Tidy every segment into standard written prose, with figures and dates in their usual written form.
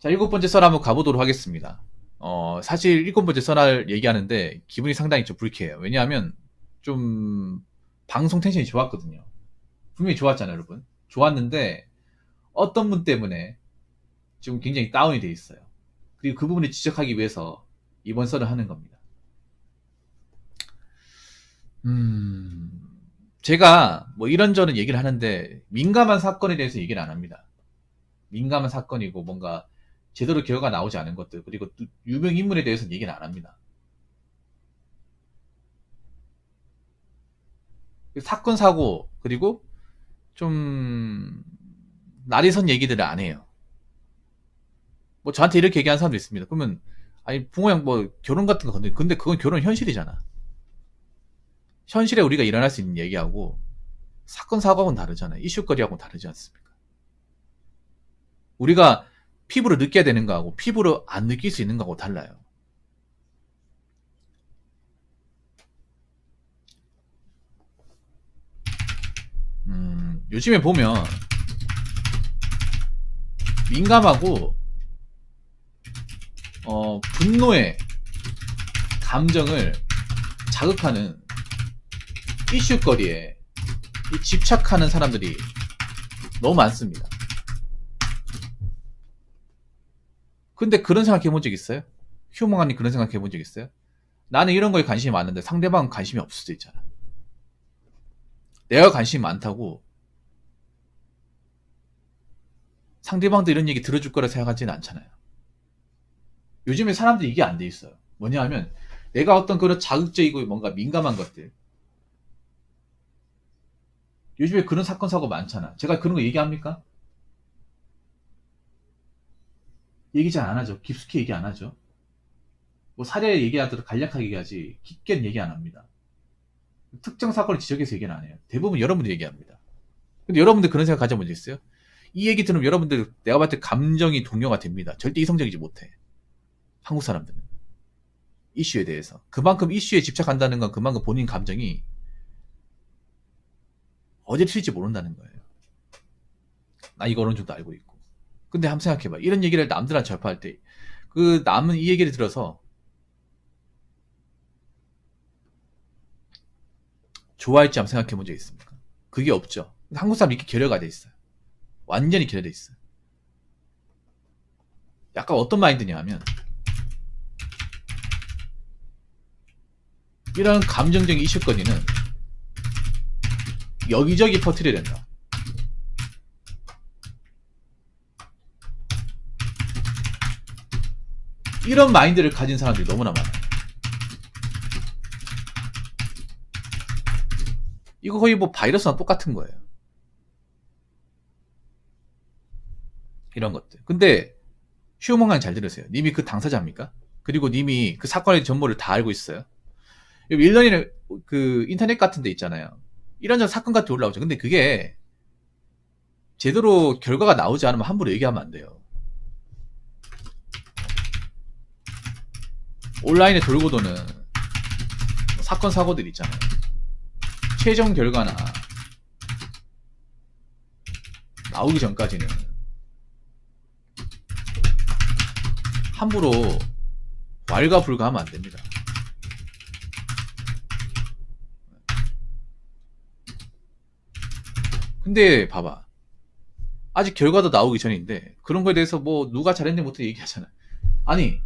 자, 7번째 썰 한번 가보도록 하겠습니다. 사실 7번째 썰을 얘기하는데 기분이 상당히 좀 불쾌해요. 왜냐하면 좀 방송 텐션이 좋았거든요. 분명히 좋았잖아요, 여러분. 좋았는데 어떤 분 때문에 지금 굉장히 다운이 돼 있어요. 그리고 그 부분을 지적하기 위해서 이번 썰을 하는 겁니다. 제가 뭐 이런저런 얘기를 하는데 민감한 사건에 대해서 얘기를 안 합니다. 민감한 사건이고 뭔가 제대로 결과가 나오지 않은 것들, 그리고 유명 인물에 대해서는 얘기는 안 합니다. 사건 사고, 그리고 좀 날이 선 얘기들을 안 해요. 뭐 저한테 이렇게 얘기하는 사람도 있습니다. 그러면 아니 붕어 형 뭐 결혼 같은 거 건데, 근데 그건 결혼 현실이잖아. 현실에 우리가 일어날 수 있는 얘기하고 사건 사고하고는 다르잖아요. 이슈거리하고는 다르지 않습니까? 우리가 피부로 느껴야 되는 거하고 피부로 안 느낄 수 있는 거하고 달라요. 요즘에 보면 민감하고 분노의 감정을 자극하는 이슈거리에 집착하는 사람들이 너무 많습니다. 근데 그런 생각 해본 적 있어요? 휴먼이 그런 생각 해본 적 있어요? 나는 이런 거에 관심이 많은데 상대방은 관심이 없을 수도 있잖아. 내가 관심이 많다고 상대방도 이런 얘기 들어줄 거라 생각하지는 않잖아요. 요즘에 사람들이 이게 안 돼 있어요. 뭐냐 하면 내가 어떤 그런 자극적이고 뭔가 민감한 것들, 요즘에 그런 사건 사고 많잖아. 제가 그런 거 얘기합니까? 얘기 잘 안 하죠. 깊숙이 얘기 안 하죠. 뭐 사례 얘기하더라도 간략하게 얘기하지 깊게는 얘기 안 합니다. 특정 사건을 지적해서 얘기는 안 해요. 대부분 여러분들이 얘기합니다. 근데 여러분들 그런 생각 가져본 적 있어요? 이 얘기 들으면 여러분들 내가 봤을 때 감정이 동요가 됩니다. 절대 이성적이지 못해. 한국 사람들은. 이슈에 대해서. 그만큼 이슈에 집착한다는 건 그만큼 본인 감정이 어디를 튈지 모른다는 거예요. 나 이거 어느 정도 알고 있고. 근데 한번 생각해봐. 이런 얘기를 남들한테 접할 때, 그 남은 이 얘기를 들어서 좋아할지 한번 생각해 본 적 있습니까? 그게 없죠. 한국 사람 이렇게 결여가 돼 있어요. 완전히 결여돼 있어요. 약간 어떤 마인드냐 하면, 이런 감정적인 이슈거리는 여기저기 퍼뜨려야 된다. 이런 마인드를 가진 사람들이 너무나 많아요. 이거 거의 뭐 바이러스랑 똑같은 거예요. 이런 것들. 근데 휴먼강 잘 들으세요. 님이 그 당사자입니까? 그리고 님이 그 사건의 전모를 다 알고 있어요. 일련의 그 인터넷 같은 데 있잖아요. 이런저런 사건 같은 데 올라오죠. 근데 그게 제대로 결과가 나오지 않으면 함부로 얘기하면 안 돼요. 온라인에 돌고 도는 사건 사고들 있잖아요. 최종 결과나 나오기 전까지는 함부로 왈가불가하면 안 됩니다. 근데 봐봐. 아직 결과도 나오기 전인데 그런 거에 대해서 뭐 누가 잘했는지 못해 얘기하잖아. 아니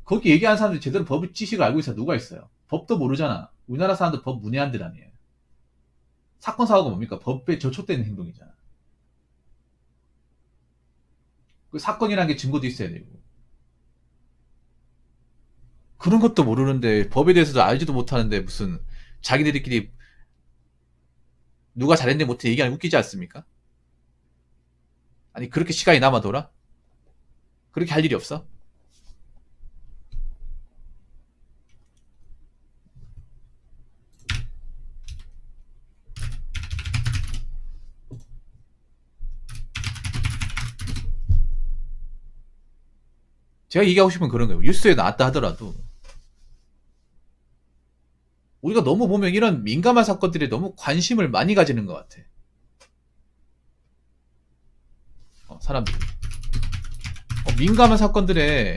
거기 얘기하는 사람들이 제대로 법 지식을 알고 있어 누가 있어요? 법도 모르잖아. 우리나라 사람들 법 문외한들 아니에요. 사건 사고가 뭡니까? 법에 저촉되는 행동이잖아. 그 사건이라는 게 증거도 있어야 되고 그런 것도 모르는데 법에 대해서도 알지도 못하는데 무슨 자기들끼리 누가 잘했는지 못해 얘기하는 웃기지 않습니까? 아니 그렇게 시간이 남아 돌아? 그렇게 할 일이 없어? 제가 얘기하고 싶은 그런 거예요. 뉴스에 나왔다 하더라도 우리가 너무 보면 이런 민감한 사건들에 너무 관심을 많이 가지는 것 같아. 사람들이. 민감한 사건들에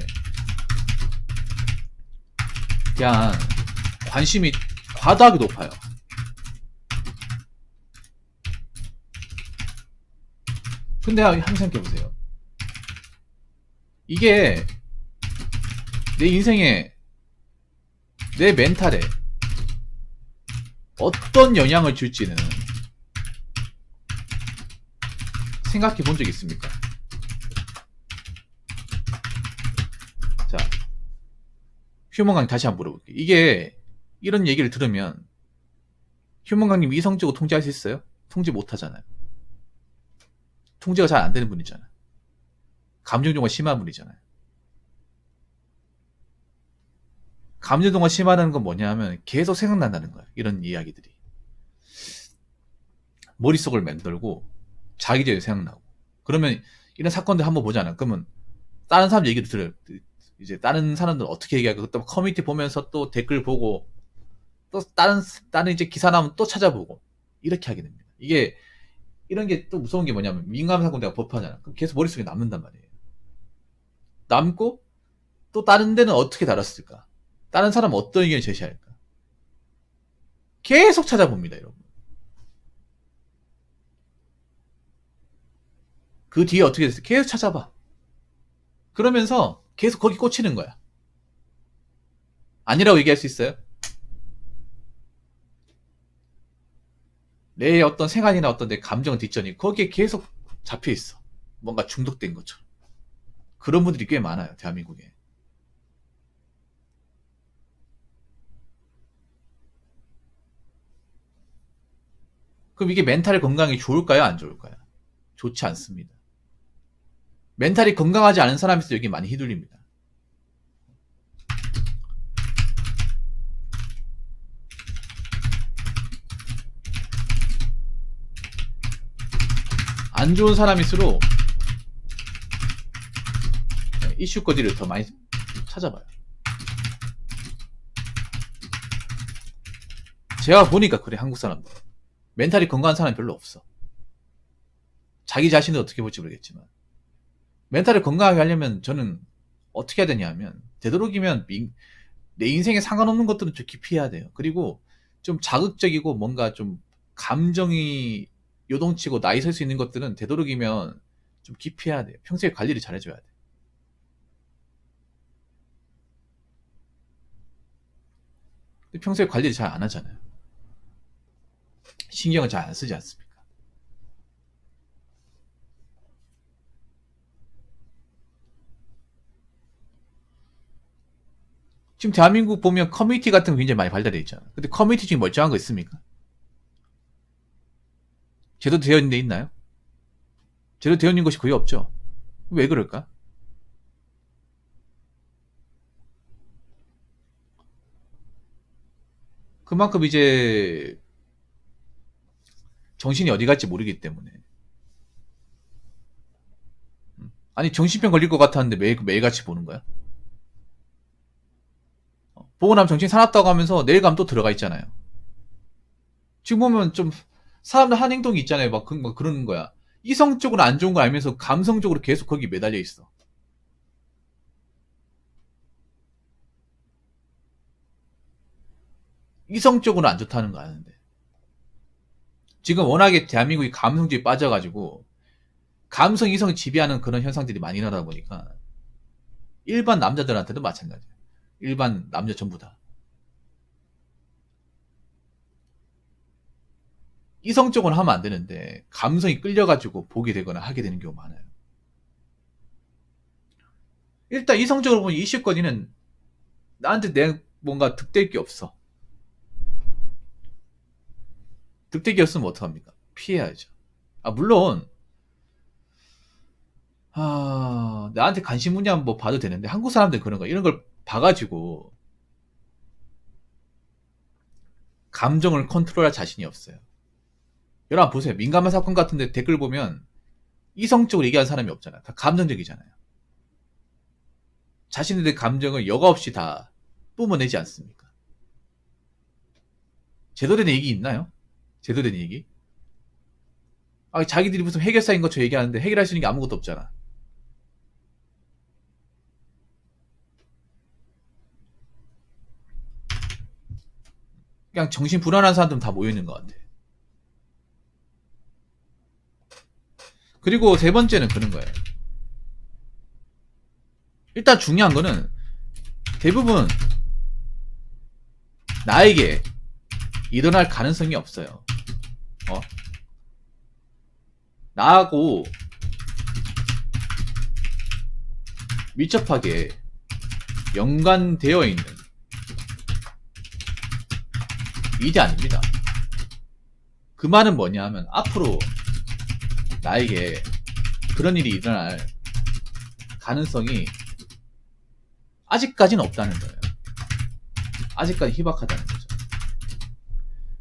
대한 관심이 과도하게 높아요. 근데 한번 생각해보세요. 이게 내 인생에, 내 멘탈에 어떤 영향을 줄지는 생각해 본 적 있습니까? 자, 휴먼강님 다시 한번 물어볼게요. 이게 이런 얘기를 들으면 휴먼강님 이성적으로 통제할 수 있어요? 통제 못 하잖아요. 통제가 잘 안 되는 분이잖아요. 감정동화 심한 분이잖아요. 감정동화 심하다는 건 뭐냐 하면 계속 생각난다는 거예요. 이런 이야기들이. 머릿속을 맴돌고 자기전에 생각나고. 그러면 이런 사건들 한번 보잖아요. 그러면 다른 사람 얘기를 들어요. 이제 다른 사람들 어떻게 얘기하고, 또 커뮤니티 보면서 또 댓글 보고, 또 다른 이제 기사 나오면 또 찾아보고, 이렇게 하게 됩니다. 이게, 이런 게 또 무서운 게 뭐냐면, 민감한 사건 내가 법하잖아. 그럼 계속 머릿속에 남는단 말이에요. 남고, 또 다른 데는 어떻게 다뤘을까? 다른 사람은 어떤 의견을 제시할까? 계속 찾아봅니다, 여러분. 그 뒤에 어떻게 됐을까? 계속 찾아봐. 그러면서 계속 거기 꽂히는 거야. 아니라고 얘기할 수 있어요? 내 어떤 생각이나 어떤 내 감정 뒷전이 거기에 계속 잡혀 있어. 뭔가 중독된 것처럼. 그런 분들이 꽤 많아요, 대한민국에. 그럼 이게 멘탈 건강이 좋을까요? 안 좋을까요? 좋지 않습니다. 멘탈이 건강하지 않은 사람일수록 여기 많이 휘둘립니다. 안 좋은 사람일수록 이슈거리를 더 많이 찾아봐요. 제가 보니까 그래, 한국 사람들. 멘탈이 건강한 사람이 별로 없어. 자기 자신을 어떻게 볼지 모르겠지만. 멘탈을 건강하게 하려면 저는 어떻게 해야 되냐 하면, 되도록이면 내 인생에 상관없는 것들은 좀 깊이 해야 돼요. 그리고 좀 자극적이고 뭔가 좀 감정이 요동치고 나이 설 수 있는 것들은 되도록이면 좀 깊이 해야 돼요. 평소에 관리를 잘 해줘야 돼. 근데 평소에 관리를 잘 안 하잖아요. 신경을 잘 안 쓰지 않습니까? 지금 대한민국 보면 커뮤니티 같은 거 굉장히 많이 발달되어 있잖아요. 근데 커뮤니티 중에 멀쩡한 거 있습니까? 제대로 되어 있는 데 있나요? 제대로 되어 있는 것이 거의 없죠. 왜 그럴까? 그만큼 이제 정신이 어디 갈지 모르기 때문에. 아니, 정신병 걸릴 것 같았는데 매일같이 보는 거야? 보고 나면 정신 사납다고 하면서 내일 가면 또 들어가 있잖아요. 지금 보면 좀 사람들 한 행동이 있잖아요. 막 그러는 거야. 이성적으로 안 좋은 거 알면서 감성적으로 계속 거기 매달려 있어. 이성적으로 안 좋다는 거 아는데. 지금 워낙에 대한민국이 감성주의 빠져가지고 감성 이성을 지배하는 그런 현상들이 많이 일어나다 보니까 일반 남자들한테도 마찬가지예요. 일반 남자 전부 다. 이성적으로 하면 안 되는데 감성이 끌려가지고 보게 되거나 하게 되는 경우가 많아요. 일단 이성적으로 보면 이슈거리는 나한테 내 뭔가 득될 게 없어. 득될 게 없으면 어떡합니까? 피해야죠. 물론 나한테 관심 문제 한번 봐도 되는데 한국 사람들 그런 거 이런 걸 봐가지고 감정을 컨트롤할 자신이 없어요. 여러분 보세요. 민감한 사건 같은데 댓글 보면 이성적으로 얘기하는 사람이 없잖아요. 다 감정적이잖아요. 자신들의 감정을 여과 없이 다 뿜어내지 않습니까? 제대로 된 얘기 있나요? 제대로 된 얘기? 자기들이 무슨 해결사인 것처럼 얘기하는데 해결할 수 있는 게 아무것도 없잖아. 그냥 정신 불안한 사람들은 다 모여있는 것 같아. 그리고 세 번째는 그런 거예요. 일단 중요한 거는 대부분 나에게 일어날 가능성이 없어요. 나하고 밀접하게 연관되어 있는 일이 아닙니다. 그 말은 뭐냐 하면 앞으로 나에게 그런 일이 일어날 가능성이 아직까지는 없다는 거예요. 아직까지 희박하다는 거죠.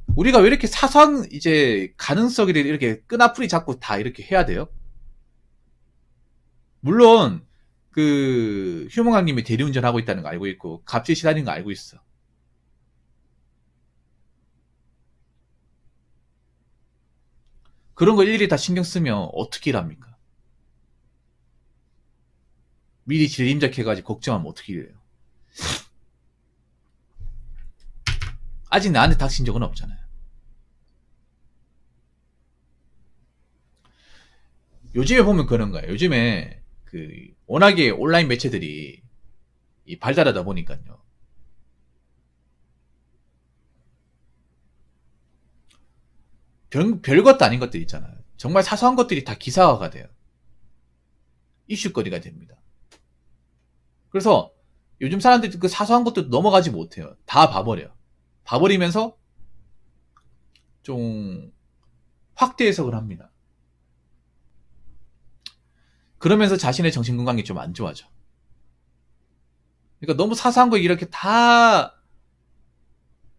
우리가 왜 이렇게 사소한 이제 가능성을 이렇게 끈앞풀이 잡고 다 이렇게 해야 돼요? 물론 그 휴몽강님이 대리운전 하고 있다는 거 알고 있고 갑질 시달리는 거 알고 있어. 그런 거 일일이 다 신경 쓰면 어떻게 일합니까? 미리 질림작해가지고 걱정하면 어떻게 일해요? 아직 나한테 닥친 적은 없잖아요. 요즘에 보면 그런 거예요. 요즘에 그 워낙에 온라인 매체들이 발달하다 보니까요. 별것도 아닌 것들 있잖아요. 정말 사소한 것들이 다 기사화가 돼요. 이슈거리가 됩니다. 그래서 요즘 사람들이 그 사소한 것도 넘어가지 못해요. 다 봐버려요. 봐버리면서 좀 확대 해석을 합니다. 그러면서 자신의 정신건강이 좀 안 좋아져. 그러니까 너무 사소한 거 이렇게 다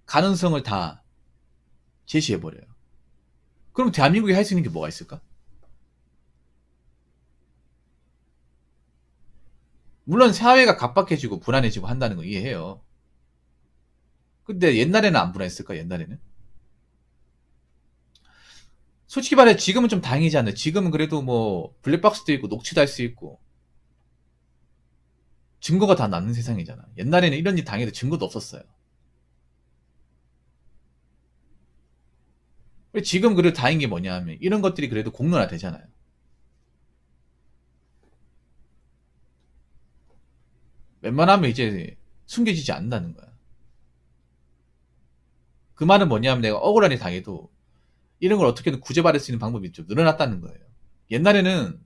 가능성을 다 제시해버려요. 그럼 대한민국이 할 수 있는 게 뭐가 있을까? 물론 사회가 각박해지고 불안해지고 한다는 거 이해해요. 근데 옛날에는 안 불안했을까? 옛날에는? 솔직히 말해 지금은 좀 다행이지 않나요? 지금은 그래도 뭐 블랙박스도 있고 녹취도 할 수 있고 증거가 다 남는 세상이잖아. 옛날에는 이런 일 당해도 증거도 없었어요. 지금 그래도 다행인 게 뭐냐 하면 이런 것들이 그래도 공론화 되잖아요. 웬만하면 이제 숨겨지지 않는다는 거야. 그 말은 뭐냐 하면 내가 억울한 일 당해도 이런 걸 어떻게든 구제받을 수 있는 방법이 좀 늘어났다는 거예요. 옛날에는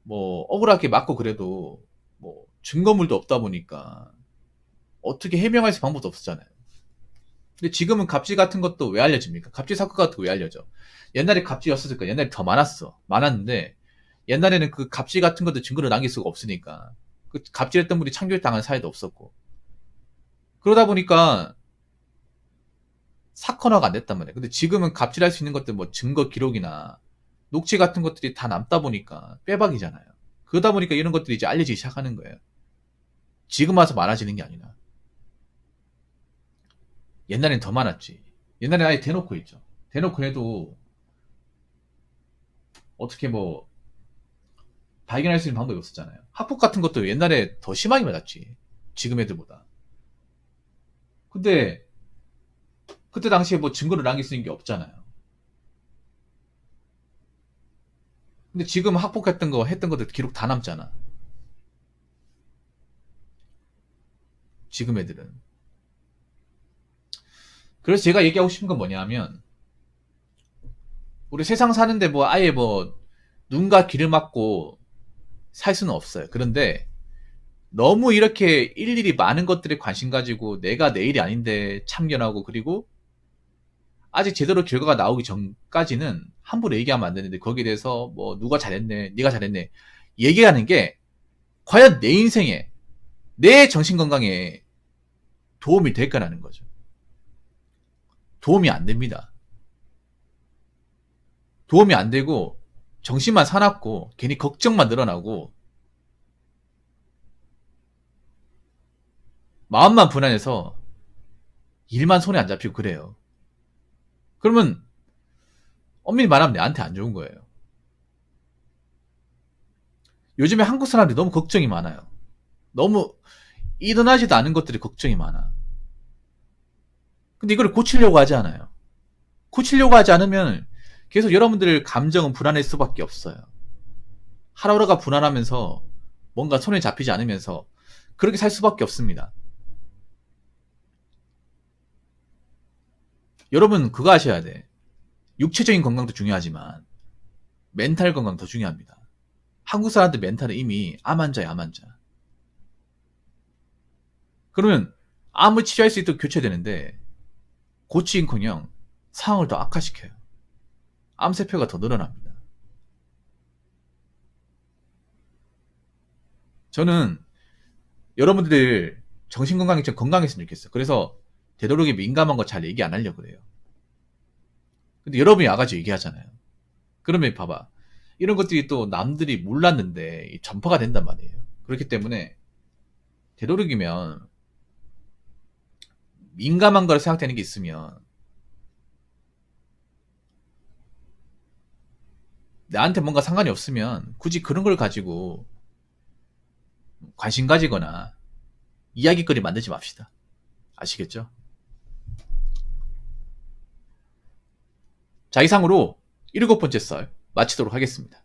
뭐 억울하게 맞고 그래도 뭐 증거물도 없다 보니까 어떻게 해명할 수 방법도 없었잖아요. 근데 지금은 갑질 같은 것도 왜 알려집니까? 갑질 사건 같은 거 왜 알려져? 옛날에 갑질이었을까? 옛날에 더 많았어. 많았는데 옛날에는 그 갑질 같은 것도 증거를 남길 수가 없으니까 그 갑질했던 분이 창조당한 사회도 없었고 그러다 보니까 사건화가 안 됐단 말이에요. 근데 지금은 갑질할 수 있는 것들 뭐 증거 기록이나 녹취 같은 것들이 다 남다 보니까 빼박이잖아요. 그러다 보니까 이런 것들이 이제 알려지기 시작하는 거예요. 지금 와서 많아지는 게 아니라. 옛날엔 더 많았지. 옛날엔 아예 대놓고 있죠. 대놓고 해도 어떻게 뭐 발견할 수 있는 방법이 없었잖아요. 학폭 같은 것도 옛날에 더 심하게 맞았지. 지금 애들보다. 근데 그때 당시에 뭐 증거를 남길 수 있는 게 없잖아요. 근데 지금 학폭했던 거 했던 것들 기록 다 남잖아. 지금 애들은. 그래서 제가 얘기하고 싶은 건 뭐냐면 우리 세상 사는데 뭐 아예 뭐 눈과 귀를 막고 살 수는 없어요. 그런데 너무 이렇게 일일이 많은 것들에 관심 가지고 내가 내일이 아닌데 참견하고 그리고 아직 제대로 결과가 나오기 전까지는 함부로 얘기하면 안 되는데 거기에 대해서 뭐 누가 잘했네, 네가 잘했네 얘기하는 게 과연 내 인생에 내 정신건강에 도움이 될까라는 거죠. 도움이 안 됩니다. 도움이 안 되고 정신만 사납고 괜히 걱정만 늘어나고 마음만 불안해서 일만 손에 안 잡히고 그래요. 그러면 엄밀히 말하면 내한테 안 좋은 거예요. 요즘에 한국 사람들이 너무 걱정이 많아요. 너무 일어나지도 않은 것들이 걱정이 많아. 근데 이걸 고치려고 하지 않아요. 고치려고 하지 않으면 계속 여러분들 감정은 불안할 수밖에 없어요. 하루하루가 불안하면서 뭔가 손에 잡히지 않으면서 그렇게 살 수밖에 없습니다. 여러분 그거 아셔야 돼. 육체적인 건강도 중요하지만 멘탈 건강 더 중요합니다. 한국 사람들 멘탈은 이미 암 환자야, 암 환자. 그러면 암을 치료할 수 있도록 교체해야 되는데 고치긴커녕 상황을 더 악화시켜요. 암세포가 더 늘어납니다. 저는 여러분들 정신건강이 좀 건강했으면 좋겠어요. 그래서 되도록이 민감한 거 잘 얘기 안 하려고 그래요. 근데 여러분이 와가지고 얘기하잖아요. 그러면 봐봐. 이런 것들이 또 남들이 몰랐는데 전파가 된단 말이에요. 그렇기 때문에 되도록이면 민감한 걸 생각되는 게 있으면 나한테 뭔가 상관이 없으면 굳이 그런 걸 가지고 관심 가지거나 이야기거리 만들지 맙시다. 아시겠죠? 자, 이상으로 7번째 썰 마치도록 하겠습니다.